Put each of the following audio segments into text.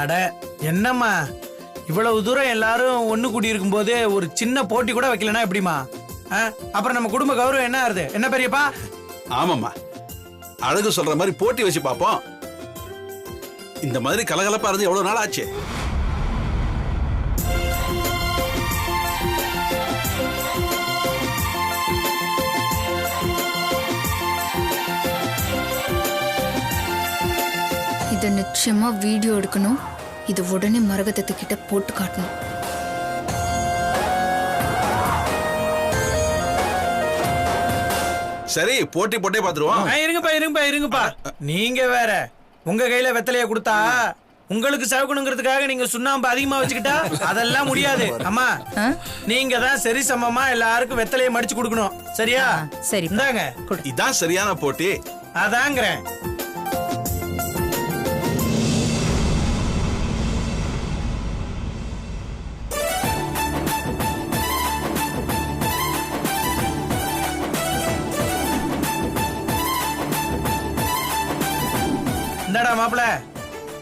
அட என்னம்மா இவ்வளவு தூரம் எல்லாரும் ஒண்ணு கூடி இருக்கும் போது ஒரு சின்ன போட்டி கூட வைக்கலனா எப்படிமா? அப்புறம் நம்ம குடும்ப கௌரவம் என்ன ஆறுது? என்ன பெரியப்பா? ஆமாம்மா, அழகு சொல்ற மாதிரி போட்டி வச்சு பாப்போம். இந்த மாதிரி கலகலப்பா இருந்து எவ்வளவு நாள் ஆச்சு? இதை நிச்சயமா வீடியோ எடுக்கணும். இது உடனே மரகதத்துக்கிட்ட போட்டு காட்டணும். சரி, போட்டி போட்டே பாத்துருவோம். இருங்கப்பா. நீங்க வேற உங்க கையில வெத்தலைய கொடுத்தா உங்களுக்கு சவுக்கணுங்கிறதுக்காக நீங்க சுண்ணாம்பு அதிகமா வச்சுக்கிட்டா அதெல்லாம் முடியாது. அம்மா, நீங்க தான் சரி சமமா எல்லாருக்கும் வெத்தலைய மடிச்சு கொடுக்கணும். சரியா? சரி, இந்தாங்க. இதான் சரியான போட்டி. அதாங்கிறேன். இந்தாடா மாப்பிள,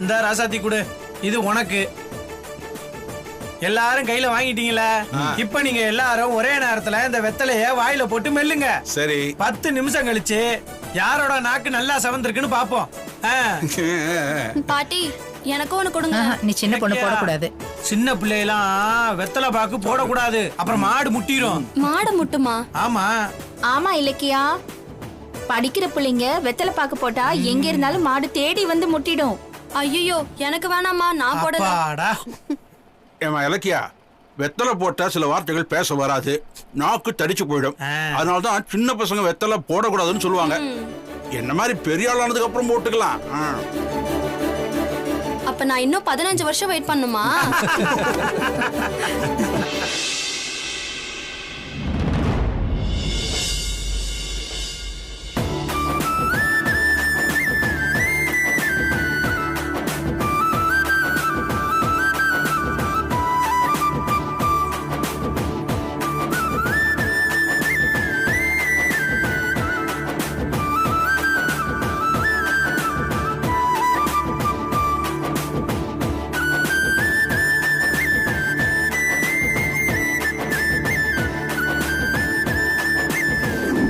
இந்த ராசாத்தி குடு, இது உனக்கு. எல்லாரும் கையில வாங்கிட்டீங்களா? இப்ப நீங்க எல்லாரும் ஒரே நேரத்துல இந்த வெத்தலைய வாயில போட்டு மெல்லுங்க. சரி, 10 நிமிஷம் கழிச்சு யாரோட நாக்கு நல்லா சவந்திருக்குன்னு பாப்போம். பாட்டி, எனக்கும் ஒண்ணு கொடுங்க. நீ சின்ன பொண்ணு போடக்கூடாது. சின்ன பிள்ளையெல்லாம் வெத்தலை பாக்கு போடக்கூடாது, அப்புறம் மாடு முட்டிரும். மாடு முட்டுமா? ஆமா ஆமா இலக்கியா, படிக்கிற பிள்ளைங்க வெத்தலை பாக்கு போட்டா எங்க இருந்தாலும் மாடு தேடி வந்து முட்டிடும். ஐயோ, எனக்கு வேணாமா, நான் போடல. ஏமா இலக்கியா, வெத்தலை போட்டா சில வார்த்தைகள் பேச வராது, நாக்கு தடிச்சு போயிடும். அதனாலதான் சின்ன பசங்க வெத்தலை போடக்கூடாதுன்னு சொல்லுவாங்க. என்ன மாதிரி பெரிய ஆள் ஆனதுக்கு அப்புறம் போட்டுக்கலாம். அப்ப நான் இன்னும் 15 வருஷம் வெயிட் பண்ணுமா?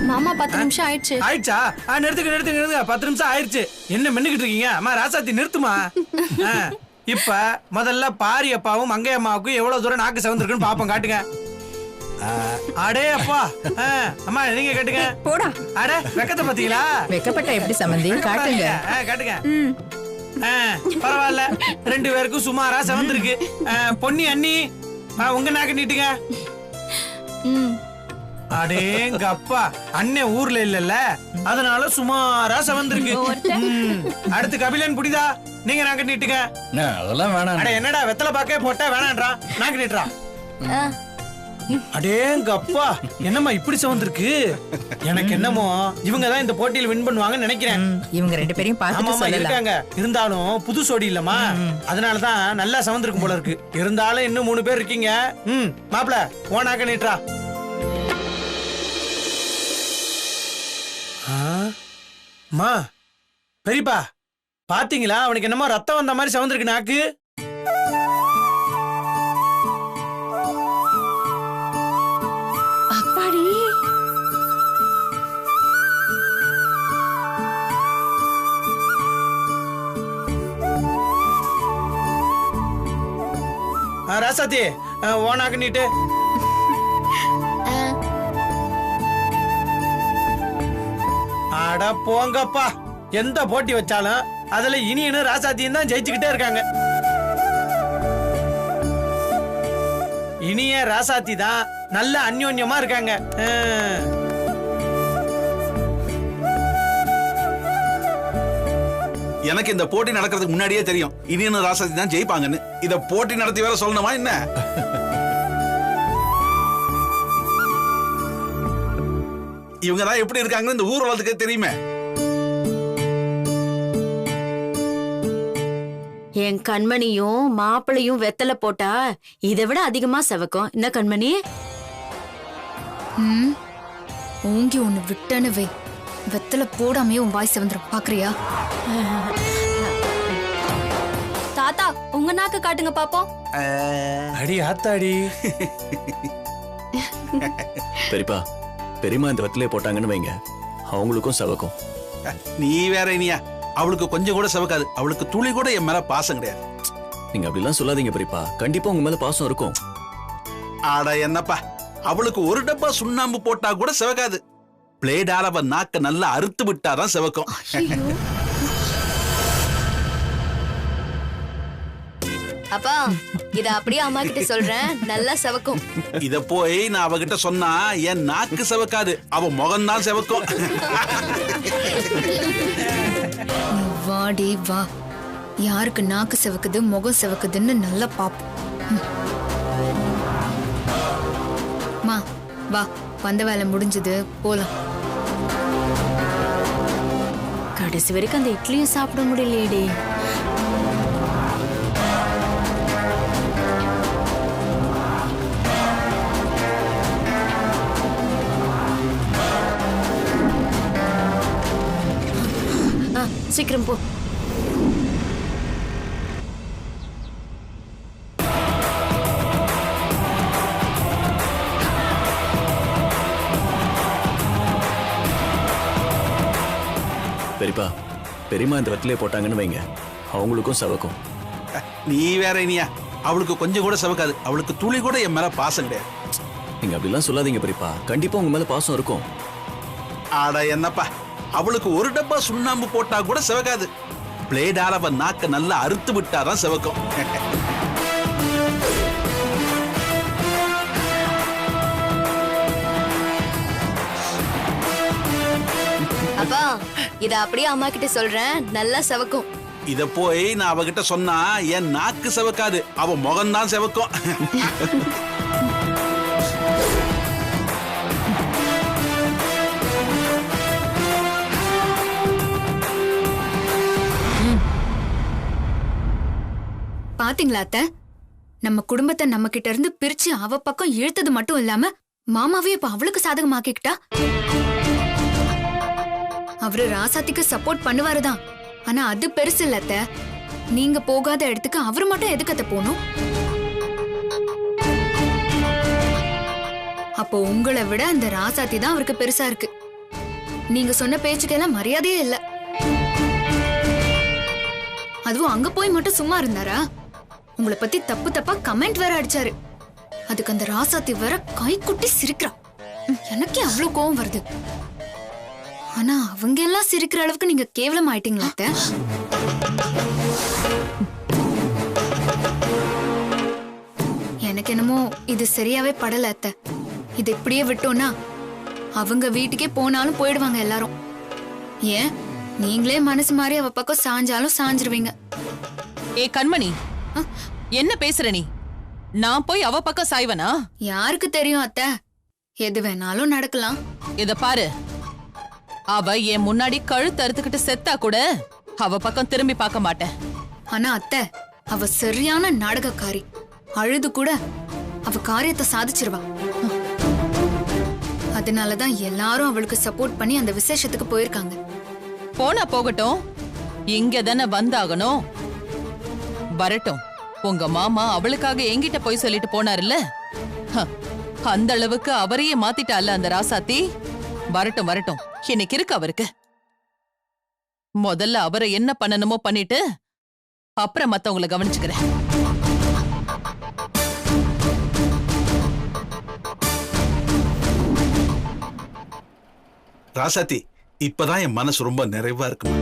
மாமா, 10 நிமிஷம் ஆயிடுச்சு. ஆயிடுச்சா? நிறுத்துங்க. 10 நிமிஷம் ஆயிடுச்சு. என்ன மென்னுகிட்டு இருக்கீங்க? அம்மா ராசாத்தி நிறுத்துமா. இப்ப முதல்ல பாரி அப்பாவும் மங்கை அம்மாவுக்கும் எவ்வளவு தூரம் நாக்கு சவந்திருக்குன்னு பாப்போம். காட்டுங்க. அடே அப்பா, அம்மா நீங்க கேட்டுங்க. போடா. அட வெக்கத்தை பாத்தீங்களா? வெக்கப்பட்ட எப்படி சம்பந்தி? காட்டுங்க. காட்டுங்க. பரவாயில்ல, 2 பேருக்கும் சுமாரா சவந்திருக்கு. பொன்னி அண்ணி, உங்க நாக்கு நீட்டுங்க. அடேங்க அப்பா, அண்ணன் ஊர்ல இல்லல்ல, அதனால சுமாரா சவந்திருக்கு. அடுத்து கபிலன் புடிதா, நீங்க நாக்கு நீட்டுங்க. அதெல்லாம் வேணாம். அட என்னடா வெத்தலை பாக்கே போட்டா வேணான்றான், நாக்கு நீட்டுறான். அடேங்க அப்பா, என்னம்மா இப்படி சவந்திருக்கு? எனக்கு என்னமோ இவங்க தான் இந்த போட்டியில் வின் பண்ணுவாங்கன்னு நினைக்கிறேன். இவங்க 2 பேரையும் பார்த்துட்டு சொல்லலாம். இருந்தாலும் புது சோடி இல்லம்மா, அதனாலதான் நல்லா சவந்திருக்கும் போல இருக்கு. இருந்தாலும் இன்னும் 3 பேர் இருக்கீங்க. மாப்பிள, ஓனாக்க நீட்டா. மா, பெரியப்பா பாத்தீங்களா? அவனுக்கு என்னமோ ரத்தம் வந்த மாதிரி சவந்திருக்கு நாக்கு. அப்பாடி, ராசாத்தி, ஓனாக்கு நீட்டு. அட போங்கப்பா, எந்த போட்டி வச்சாலும் அதுல இனியனும் ராசாத்தியும் தான் ஜெயிச்சுக்கிட்டே இருக்காங்க. இனிய ராசாத்தி தான் நல்ல அந்யோன்யமா இருக்காங்க. எனக்கு இந்த போட்டி நடக்கிறதுக்கு முன்னாடியே தெரியும் இனியனும் ராசாத்தி தான் ஜெயிப்பாங்கன்னு. இத போட்டி நடத்தி வேற சொல்லணுமா என்ன? இவங்க தான் எப்படி இருக்காங்கன்னு இந்த ஊர் உலகத்துக்கே தெரியுமே. என் கண்மணியும் மாப்பிளையும் வெத்தலை போட்டா இதை விட அதிகமா செவக்கும். என்ன கண்மணி? ஓங்கி ஒண்ணு விட்டனு வை, வெத்தலை போடாமையே உன் வாய் செவந்துரும். பாக்குறியா? ஆத்தா உங்க நாக்கு காட்டுங்க பாப்போம். அடி ஆத்தாடி. பெரியப்பா பெரியம்மா இந்த வெத்திலே போட்டாங்கன்னு வைங்க, அவங்களுக்கும் சவக்கும். நீ வேற இனியா, அவளுக்கு கொஞ்சம் கூட சவக்காது. அவளுக்கு துளி கூட என் மேல பாசம் கிடையாது. நீங்க அப்படிலாம் சொல்லாதீங்க பெரியப்பா, கண்டிப்பா உங்க மேல பாசம் இருக்கும். ஆடா என்னப்பா, அவளுக்கு ஒரு டப்பா சுண்ணாம்பு போட்டா கூட செவக்காது. பிளேடால அவ நாக்க நல்லா அறுத்து விட்டாதான் செவக்கும். அப்பா இத அப்படியே அம்மா கிட்ட சொல்றேன், நல்லா சவக்கும். இத போய் நான் அவகிட்ட சொன்னா என் நாக்கு செவக்காது, அவ முகம்தான் செவக்கும். வாடி வா, யாருக்கு நாக்கு செவக்குது முகம் செவக்குதுன்னு நல்லா பாப்போம். மா வா, வந்த வேலை முடிஞ்சது, போலாம். கடைசி வரைக்கும் அந்த இட்லியும் சாப்பிட முடியலையேடி. சீக்கிரம் போ. பெரியப்பா பெரியம்மா இந்த வெத்திலே போட்டாங்கன்னு வைங்க, அவங்களுக்கும் சவக்கும். நீ வேற இனியா, அவளுக்கு கொஞ்சம் கூட செவக்காது. அவளுக்கு துளி கூட என் மேல பாசம் கிடையாது. நீங்க அப்படிலாம் சொல்லாதீங்க பெரியப்பா, கண்டிப்பா உங்க மேல பாசம் இருக்கும். ஆடா என்னப்பா, அவளுக்கு ஒரு டப்பா சுண்ணாம்பு போட்டா கூட செவக்காது. பிளேடால அவ நாக்க நல்லா அறுத்து விட்டாதான் செவக்கும். அப்பா இத அப்படியே அம்மா கிட்ட சொல்றேன், நல்லா சவக்கும். இத போய் நான் அவகிட்ட சொன்னா என் நாக்கு செவக்காது, அவ முகம்தான் செவக்கும். பாத்தீங்களா அத்தை, நம்ம குடும்பத்தை நம்ம கிட்ட இருந்து பிரிச்சு அவ பக்கம் இழுத்தது மட்டும் இல்லாம மாமாவே இப்ப அவளுக்கு சாதகமாக்கிக்கிட்டா. அவரு ராசாத்திக்கு சப்போர்ட் பண்ணுவாருதான், ஆனா அது பெருசு இல்ல அத்தை. நீங்க போகாத இடத்துக்கு அவரு மட்டும் எதுக்கு அத்தை போகணும்? அப்போ உங்களை விட அந்த ராசாத்தி தான் அவருக்கு பெருசா இருக்கு. நீங்க சொன்ன பேச்சுக்கெல்லாம் மரியாதையே இல்ல. அதுவும் அங்க போய் மட்டும் சும்மா இருந்தாரா? உங்களை பத்தி தப்பு தப்பா கமெண்ட் வேற அடிச்சாரு. அதுக்கு அந்த ராசாத்தி வேற கை குட்டி சிரிக்கிறா. எனக்கே அவ்வளவு கோவம் வருது. ஆனா அவங்க எல்லாம் சிரிக்கிற அளவுக்கு நீங்க கேவலம் ஆயிட்டீங்களா அத்தை? எனக்கு என்னமோ இது சரியாவே படல அத்தை. இது இப்படியே விட்டோம்னா அவங்க வீட்டுக்கே போனாலும் போயிடுவாங்க எல்லாரும். ஏன் நீங்களே மனசு மாறி அவ பக்கம் சாஞ்சாலும் சாஞ்சிருவீங்க. ஏ கண்மணி, என்ன பேசுற நீ? நான் போய் அவ பக்கம் சாய்வனா? யாருக்கு தெரியும் அத்தை, எது வேணாலும் நடக்கலாம். இத பாரு, அவ என் முன்னாடி கழுத்து அறுத்துக்கிட்டு செத்தா கூட அவ பக்கம் திரும்பி பார்க்க மாட்டேன். ஆனா அத்தை, அவ சரியான நாடகக்காரி. அழுது கூட அவ காரியத்தை சாதிச்சிருவா. அதனாலதான் எல்லாரும் அவளுக்கு சப்போர்ட் பண்ணி அந்த விசேஷத்துக்கு போயிருக்காங்க. போனா போகட்டும், இங்க தானே வந்தாகணும். வரட்டும், உங்க மாமா அவளுக்காக என்கிட்ட போய் சொல்லிட்டு போனாருல்ல, அந்த அளவுக்கு அவரையே மாத்திட்டால அந்த ராசாத்தி. வரட்டும் வரட்டும், இன்னைக்கு இருக்கு அவருக்கு. முதல்ல அவரை என்ன பண்ணணுமோ பண்ணிட்டு அப்புறம் மத்தவங்களை கவனிச்சுக்கிறேன். ராசாத்தி, இப்பதான் என் மனசு ரொம்ப நிறைவா இருக்குமா.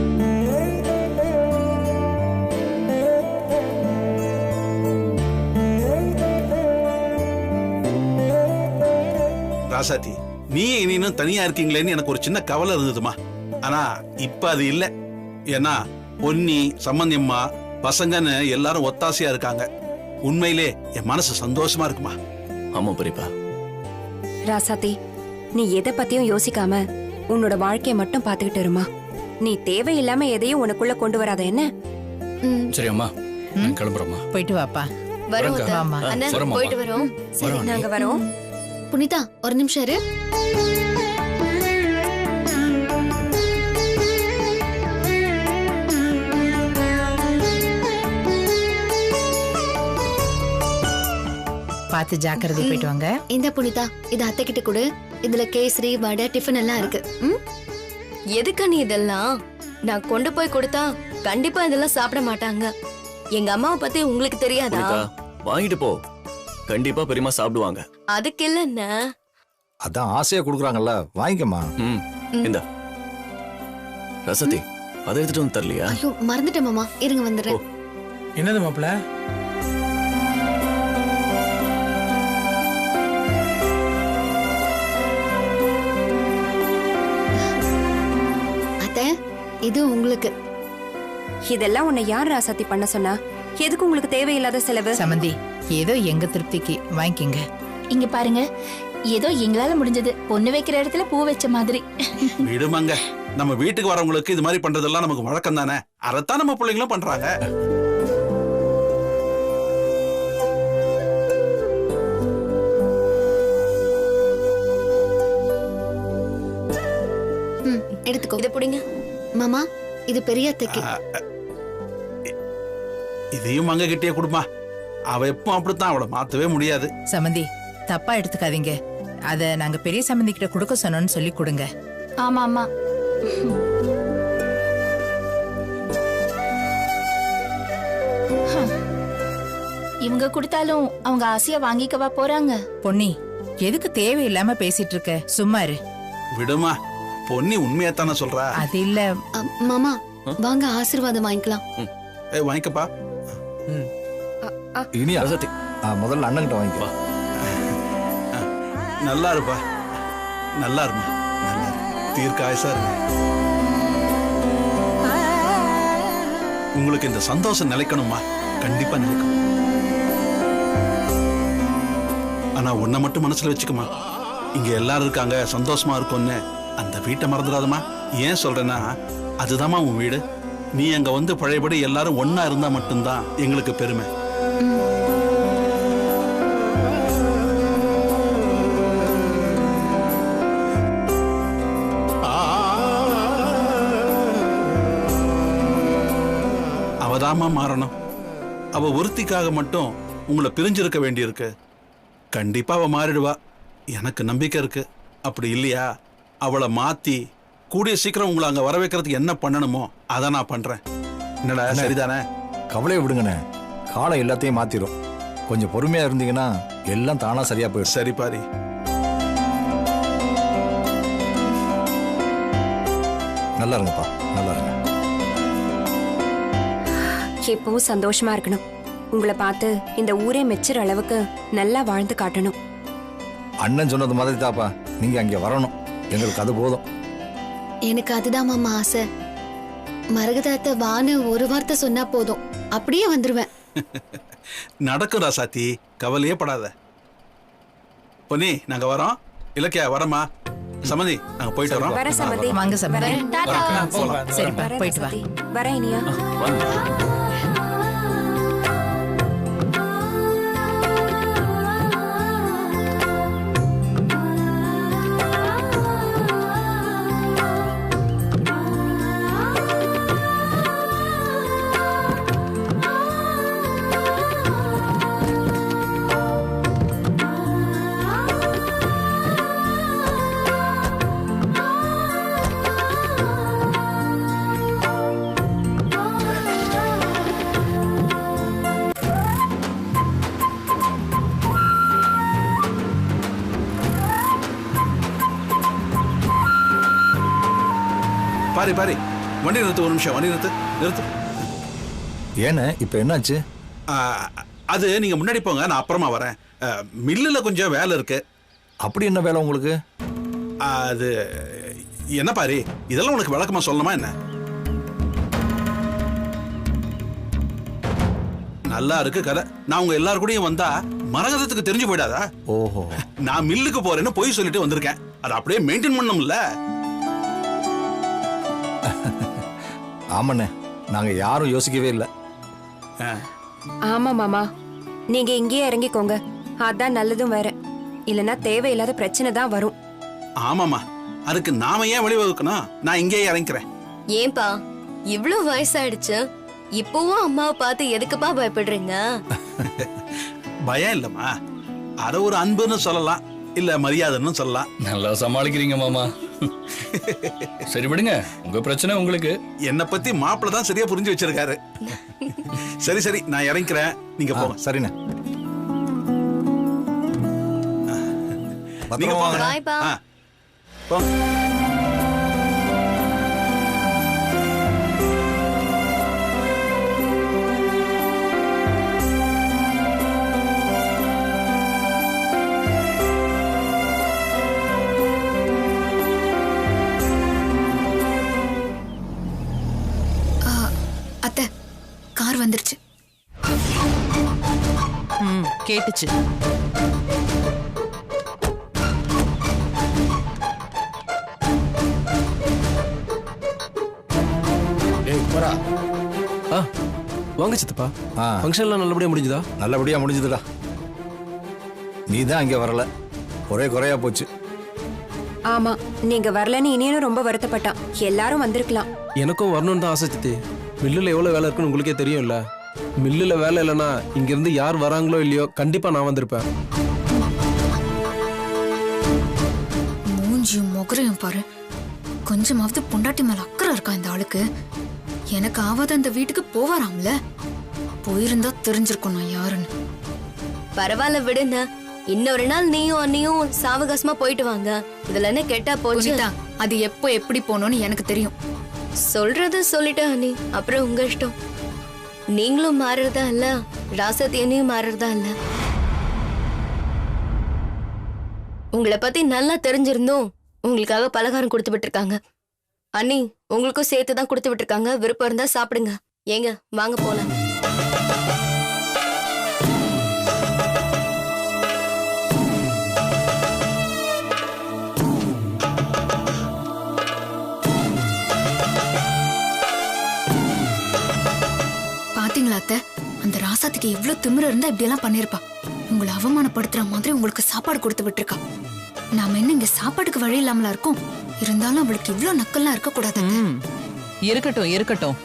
ராசாத்தி, நீ இனியும் தனியா இருக்கீங்களேன்னு எனக்கு ஒரு சின்ன கவலை இருந்ததுமா. ஆனா இப்ப அது இல்ல. ஏன்னா பொன்னி, சம்பந்தியம்மா, பசங்கன்னு எல்லாரும் ஒத்தாசையா இருக்காங்க. உண்மையிலே என் மனசு சந்தோஷமா இருக்குமா. ஆமா பெரியப்பா. ராசாத்தி, நீ எதை பத்தியும் யோசிக்காம உன்னோட வாழ்க்கைய மட்டும் பாத்துக்கிட்டு இருமா. நீ தேவையில்லாம எதையும் உனக்குள்ள கொண்டு வராத என்ன? சரி அம்மா, நான் கிளம்புறோம்மா. போயிட்டு வாப்பா. வரோம் அத்தை. ஆமா. அண்ணா வரோம்மா. போயிட்டு வரோம். சரி, நாங்க வரோம். புனிதா ஒரு நிமிஷம் இரு. பார்த்து ஜாக்கிரதை போயிட்டு வாங்க. இந்த புனிதா இது அத்தை கிட்ட கொடு. இதுல கேசரி வடை டிஃபன் எல்லாம் இருக்கு. எதுக்கு நீ இதெல்லாம்? நான் கொண்டு போய் கொடுத்தா கண்டிப்பா இதெல்லாம் சாப்பிட மாட்டாங்க. எங்க அம்மாவை பத்தி உங்களுக்கு தெரியாதா? புனிதா, வாங்கிட்டு போ. கண்டிப்பா பெரியம்மா சாப்பிடுவாங்க. அதுக்கு இல்லன்னா அதான் ஆசையா குடுக்குறாங்கல்ல, வாங்கிக்கமா. இந்த ரசத்தி அதை எடுத்துட்டு வந்து தரலையா? ஐயோ மறந்துட்டேன் மாமா, இருங்க வந்துடுறேன். என்னது மாப்பிள்ள? அத்தை இது உங்களுக்கு. இதெல்லாம் உன்னை யார் ராசாத்தி பண்ண சொன்னா? எதுக்கு உங்களுக்கு தேவையில்லாத செலவு? சமந்தி, ஏதோ எங்க திருப்திக்கு வாங்கிக்கங்க. இங்க பாருங்க, ஏதோ எங்களால முடிஞ்சது. பொண்ணு வைக்கிற இடத்துல பூ வச்ச மாதிரி. விடுமாங்க, நம்ம வீட்டுக்கு வரவங்களுக்கு இது மாதிரி பண்றதெல்லாம் நமக்கு வழக்கம் தானே. அதைத்தான் நம்ம பிள்ளைங்களும் பண்றாங்க. எடுத்துக்கோ. இத புடிங்க மாமா, இது பெரிய அத்தைக்கு. இதையும் மங்க கிட்டே கொடுமா. அவ எப்போ அப்படித்தான், அவளை மாத்தவே முடியாது. சமந்தி, தப்பா எடுத்துக்காதீங்க. அத நாங்க பெரிய சமந்தி கிட்ட கொடுக்க சொன்னோம்னு சொல்லி கொடுங்க. ஆமா ஆமா. இவங்க கொடுத்தாலும் அவங்க ஆசையா வாங்கிக்கவா போறாங்க? பொன்னி, எதுக்கு தேவையில்லாம பேசிட்டு இருக்க? சும்மா இரு. விடுமா, பொன்னி உண்மையாத்தானே சொல்றா. அது இல்ல மாமா, வாங்க ஆசீர்வாதம் வாங்கிக்கலாம். வாங்கிக்கப்பா. இனியா முதல்ல அண்ணன் கிட்ட வாங்கிக்கோ. நல்லா இருப்பா, நல்லா இருமா, நல்லா தீர்க்காயசா இருங்க. உங்களுக்கு இந்த சந்தோஷம் நிலைக்கணுமா? கண்டிப்பா நிலைக்கும். ஆனா உன்னை மட்டும் மனசுல வச்சுக்குமா. இங்க எல்லாரும் இருக்காங்க, சந்தோஷமா இருக்கும்னு அந்த வீட்டை மறந்துடாதமா. ஏன் சொல்றேன்னா, அதுதாம்மா உன் வீடு. நீ அங்க வந்து பழையபடி எல்லாரும் ஒன்னா இருந்தா மட்டும்தான் எங்களுக்கு பெருமை. அவதாமா மாறணும். அவ ஒருத்திக்காக மட்டும் உங்களை பிரிஞ்சிருக்க வேண்டியிருக்கு. கண்டிப்பா அவ மாறிடுவா, எனக்கு நம்பிக்கை இருக்கு. அப்படி இல்லையா, அவளை மாத்தி கூடிய சீக்கிரம் உங்களை அங்க வர வைக்கிறதுக்கு என்ன பண்ணணுமோ அதை நான் பண்றேன். என்னடா, சரிதானே? கவலையை விடுங்கண்ணே, காலம் எல்லாத்தையும் மாத்திரும். கொஞ்சம் பொறுமையா இருந்தீங்கன்னா எல்லாம் தானா சரியா போயிடும். சரி பாரி. நல்லா இருங்கப்பா, நல்லா இருங்க. எப்பவும் சந்தோஷமா இருக்கணும். உங்களை பார்த்து இந்த ஊரே மெச்சுற அளவுக்கு நல்லா வாழ்ந்து காட்டணும். அண்ணன் சொன்னது மாதிரி தாப்பா, நீங்க அங்க வரணும். எங்களுக்கு அது போதும். எனக்கு அதுதான் மாமா ஆசை. மரகதாத்த வான்னு ஒரு வார்த்தை சொன்னா போதும், அப்படியே வந்துருவேன். நடக்கும் ராசாத்தி, கவலையே படாத. பொன்னி, நாங்க வரோம். இலக்கியா வரமா. சமந்தி, நாங்க போயிட்டு வரோம். வர சமந்தி. வாங்க சமந்தி. சரிப்பா, வர போயிட்டு வா. ராசாத்தி. வர இனியா. பாரி பாரி, வண்டி நிறுத்து, ஒரு நிமிஷம். வண்டி நிறுத்து, நிறுத்து. ஏன்னு இப்ப என்னாச்சு? அது நீங்க முன்னாடி போங்க, நான் அப்புறமா வரேன். மில்லுல கொஞ்சம் வேலை இருக்கு. அப்படி என்ன வேலை உங்களுக்கு? அது என்ன பாரி, இதெல்லாம் உனக்கு விளக்கமா சொல்லணுமா என்ன? நல்லா இருக்கு கதை. நான் உங்க எல்லாரும் கூடயும் வந்தா மரகதத்துக்கு தெரிஞ்சு போயிடாதா? ஓஹோ, நான் மில்லுக்கு போறேன்னு போய் சொல்லிட்டு வந்திருக்கேன். அதை அப்படியே மெயின்டைன் பண்ணணும்ல. ஆமாண்ணே, நாங்க யாரும் யோசிக்கவே இல்லை. ஆமா மாமா, நீங்க இங்கேயே இறங்கிக்கோங்க. அதான் நல்லதும் வேற. இல்லனா தேவையில்லாத பிரச்சனை தான் வரும். ஆமாமா, அதுக்கு நாம ஏன் வழிவகுக்கணும்? நான் இங்கேயே இறங்கிக்கிறேன். ஏன்பா இவ்ளோ வயசாயிடுச்சு, இப்பவும் அம்மாவை பார்த்து எதுக்குப்பா பயப்படுறீங்க? பயம் இல்லம்மா, அத ஒரு அன்புன்னு சொல்லலாம், இல்ல மரியாதைன்னு சொல்லலாம். நல்லா சமாளிக்கிறீங்க மாமா. சரி விடுங்க, உங்க பிரச்சனை உங்களுக்கு. என்னை பத்தி மாப்பிள்ள தான் சரியா புரிஞ்சு வச்சிருக்காரு. சரி சரி, நான் இறங்கிக்கிறேன், நீங்க போங்க. சரிண்ணே. நீங்க போங்க. பாய்ப்பா. போங்க. அத்தை, கார் வந்துருச்சு. கேட்டுச்சு. வாங்க சித்தப்பா. ஆ, ஃபங்க்ஷன்லாம் நல்லபடியா முடிஞ்சுதா? நல்லபடியா முடிஞ்சதுடா. நீ தான் இங்க வரல, ஒரே குறையா போச்சு. ஆமா, நீங்க வரலன்னு இனியனும் ரொம்ப வருத்தப்பட்டான். எல்லாரும் வந்திருக்கலாம். எனக்கும் வரணும்னு தான் ஆசை சித்தி. மில்லுல எவ்வளவு வேலை இருக்குன்னு உங்களுக்கே தெரியும்ல. மில்லுல வேலை இல்லைன்னா இங்க இருந்து யார் வராங்களோ இல்லையோ கண்டிப்பா நான் வந்திருப்பேன். மூஞ்சியும் முகரையும் பாரு. கொஞ்சமாவது பொண்டாட்டி மேல அக்கறை இருக்கா இந்த ஆளுக்கு? எனக்கு ஆவாத அந்த வீட்டுக்கு போவாராம்ல. போயிருந்தா தெரிஞ்சிருக்கும் நான் யாருன்னு. பரவாயில்ல விடுங்க, இன்னொரு நாள் நீயும் அண்ணியும் சாவகாசமா போயிட்டு வாங்க. இதுல என்ன கேட்டா போச்சு. அது எப்போ எப்படி போகணும்னு எனக்கு தெரியும். சொல்றது சொல்லிட்டேன் அண்ணி, அப்புறம் உங்க இஷ்டம். நீங்களும் மாறுறதா இல்ல, ராசத்தி அண்ணியும் மாறுறதா இல்ல. உங்களை பத்தி நல்லா தெரிஞ்சிருந்தோம் உங்களுக்காக பலகாரம் கொடுத்து விட்டுருக்காங்க. அண்ணி உங்களுக்கும் சேர்த்து தான் கொடுத்து விட்டுருக்காங்க. விருப்பம் இருந்தா சாப்பிடுங்க. ஏங்க வாங்க போலாம். பாத்தீங்களா அத்தை, அந்த ராசாத்துக்கு எவ்வளவு திமிரு இருந்தா இப்படி எல்லாம் பண்ணிருப்பா. உங்களை அவமானப்படுத்துற மாதிரி உங்களுக்கு சாப்பாடு கொடுத்து விட்டுருக்கா. நாம என்ன இங்க சாப்பாட்டுக்கு வழி இல்லாமலா இருக்கும்? இருந்தாலும் அவளுக்கு இவ்வளவு நக்கல்லாம் இருக்க கூடாது. இருக்கட்டும் இருக்கட்டும்,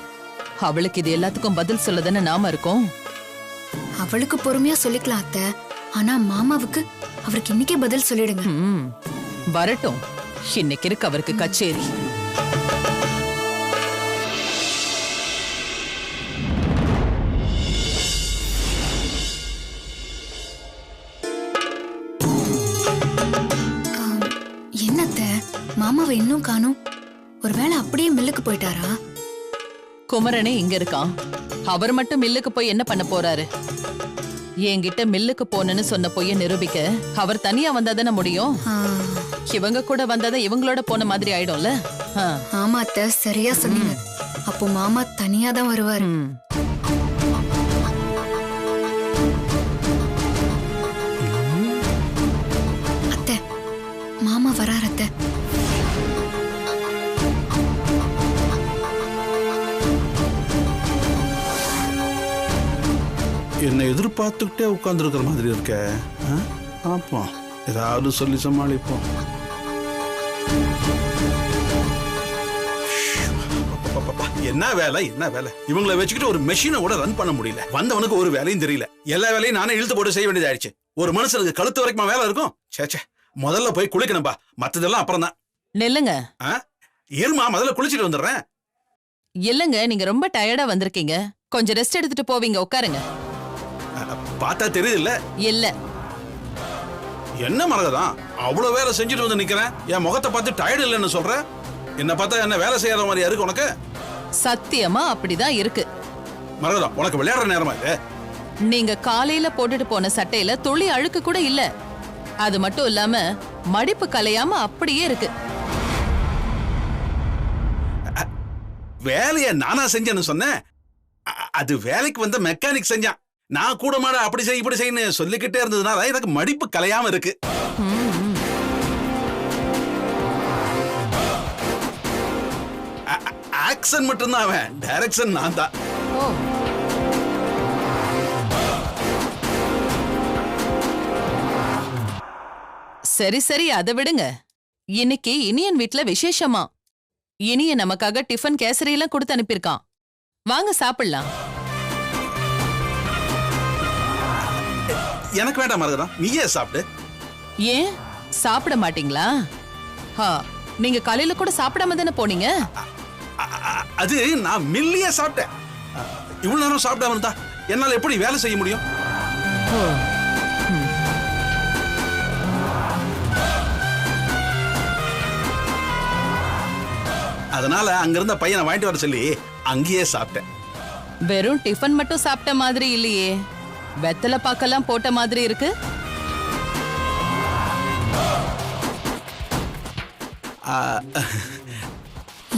அவளுக்கு இது எல்லாத்துக்கும் பதில் சொல்லதானே நாம இருக்கோம். அவளுக்கு பொறுமையா சொல்லிக்கலாம் அத்தை. ஆனா மாமாவுக்கு அவருக்கு இன்னைக்கே பதில் சொல்லிடுங்க. வரட்டும், இன்னைக்கு இருக்கு அவருக்கு கச்சேரி. என்னத்த மாமாவை இன்னும் காணோம்? ஒருவேளை அப்படியே மில்லுக்கு போயிட்டாரா? குமரனே இங்க இருக்கான். அவர் மட்டும் மில்லுக்கு போய் என்ன பண்ண போறாரு? என்கிட்ட மில்லுக்கு போனேன்னு சொன்ன பொய்ய நிரூபிக்க அவர் தனியா வந்தாதானே முடியும். இவங்க கூட வந்தாதான் இவங்களோட போன மாதிரி ஆயிடும்ல. ஆமா அத்தை, சரியா சொன்னீங்க. அப்போ மாமா தனியா தான் வருவாரு. அத்தை, மாமா வராரு அத்தை. என்னை எதிர்பார்த்துக்கிட்டே உட்கார்ந்துருக்கிற மாதிரி இருக்க. பார்ப்போம், ஏதாவது சொல்லி சமாளிப்போம். என்ன வேலை என்ன வேலை? இவங்களை வச்சுக்கிட்டு ஒரு மெஷினை கூட ரன் பண்ண முடியல. வந்தவனுக்கு ஒரு வேலையும் தெரியல. எல்லா வேலையும் நானே இழுத்து போட்டு செய்ய வேண்டியதாயிடுச்சு. ஒரு மனுஷனுக்கு கழுத்து வரைக்கும் வேலை இருக்கும். சேச்சே, முதல்ல போய் குளிக்கணும்பா, மத்ததெல்லாம் அப்புறம் தான். நெல்லுங்க. இருமா, முதல்ல குளிச்சிட்டு வந்துடுறேன். இல்லங்க, நீங்க ரொம்ப டயர்டா வந்திருக்கீங்க. கொஞ்சம் ரெஸ்ட் எடுத்துட்டு போவீங்க, உட்காருங்க. பார்த்தா தெரியுது இல்ல? இல்ல. என்ன மரகதான், அவ்வளவு வேலை செஞ்சுட்டு வந்து நிக்கிறேன். என் முகத்தை பார்த்து டயர்டு இல்லைன்னு சொல்ற? என்ன பார்த்தா என்ன வேலை செய்யற மாதிரியா இருக்கு உனக்கு? சத்தியமா அப்படிதான் இருக்கு. மரகதம், உனக்கு விளையாடுற நேரமா இது? நீங்க காலையில போட்டுட்டு போன சட்டையில துளி அழுக்கு கூட இல்ல. அது மட்டும் இல்லாம மடிப்பு கலையாம அப்படியே இருக்கு. வேலைய நானா செஞ்சேன்னு சொன்னேன். அது வேலைக்கு வந்த மெக்கானிக் செஞ்சான். நான் கூட மாட அப்படி செய் இப்படி செய்யு சொல்லிக்கிட்டே இருந்ததுனால எனக்கு மடிப்பு கலையாம இருக்கு. ஆக்சன் மட்டும்தான் அவன், டைரக்ஷன் நான் தான். சரி சரி, அதை விடுங்க. இன்னைக்கு இனியன் வீட்ல விசேஷமா. இனிய நமக்காக டிஃபன் கேசரி எல்லாம் கொடுத்து அனுப்பியிருக்கான். வாங்க சாப்பிடலாம். எனக்கு வேண்டாம் மரகதம், நீயே சாப்பிடு. ஏன் சாப்பிட மாட்டீங்களா? நீங்க காலையில கூட சாப்பிடாம தானே போனீங்க. அது நான் மில்லியே சாப்பிட்டேன். இவ்வளவு நேரம் சாப்பிடாம இருந்தா என்னால எப்படி வேலை செய்ய முடியும்? அதனால அங்கிருந்த பையனை வாங்கிட்டு வர சொல்லி அங்கேயே சாப்பிட்டேன். வெறும் டிஃபன் மட்டும் சாப்பிட்ட மாதிரி இல்லையே, வெத்தலை பாக்கெல்லாம் போட்ட மாதிரி இருக்கு.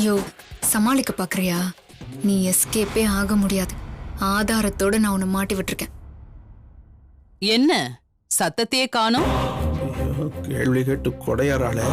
யோ, சமாளிக்க பாக்குறியா? நீ எஸ்கேப்பே ஆக முடியாது. ஆதாரத்தோட நான் உன்னை மாட்டி விட்டுருக்கேன். என்ன சத்தத்தையே காணோம்? கேள்வி கேட்டு கொடையாராளே.